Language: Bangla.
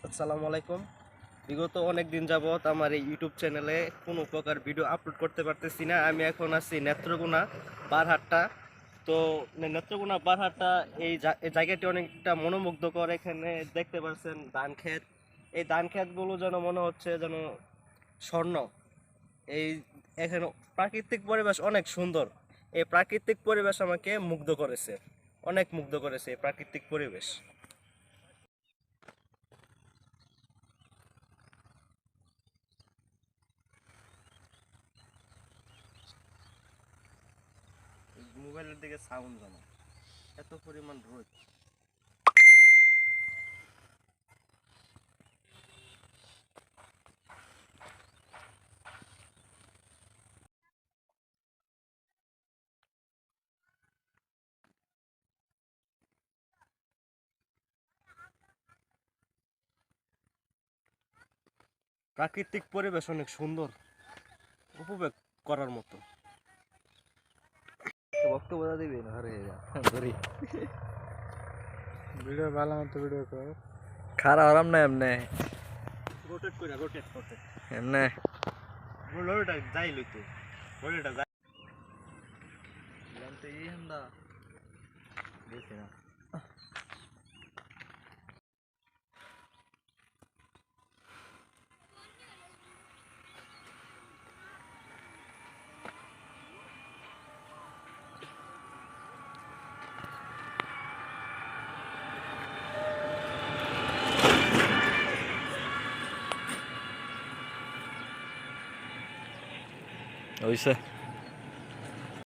আসসালামু আলাইকুম। বিগত অনেক দিন যাবত আমার এই ইউটিউব চ্যানেলে কোনো প্রকার ভিডিও আপলোড করতে পারতেছি না। আমি এখন আছি নেত্রকোনা বারহাট্টা। তো নেত্রকোনা বারহাট্টা এই জায়গাটি অনেকটা মনোমুগ্ধকর। এখানে দেখতে পাচ্ছেন ধান ক্ষেত। এই ধান ক্ষেতগুলো যেন মনে হচ্ছে যেন স্বর্ণ। এই এখানে প্রাকৃতিক পরিবেশ অনেক সুন্দর। এই প্রাকৃতিক পরিবেশ আমাকে মুগ্ধ করেছে, অনেক মুগ্ধ করেছে এই প্রাকৃতিক পরিবেশ। মোবাইলের দিকে সাউন্ড জানো, এত পরিমাণ রোদ। প্রাকৃতিক পরিবেশ অনেক সুন্দর, উপভোগ করার মতো। বক্তব্য দিবি না হরে ধরি ভিডিও ভালো মতো ভিডিও কর খারাপ আরাম না এমনে রোটেট করে রোটেট করতে এমনে রোটেটটা যাই লইতো রোটেটটা যাই তো এই হান্দা দেখি না ওইসে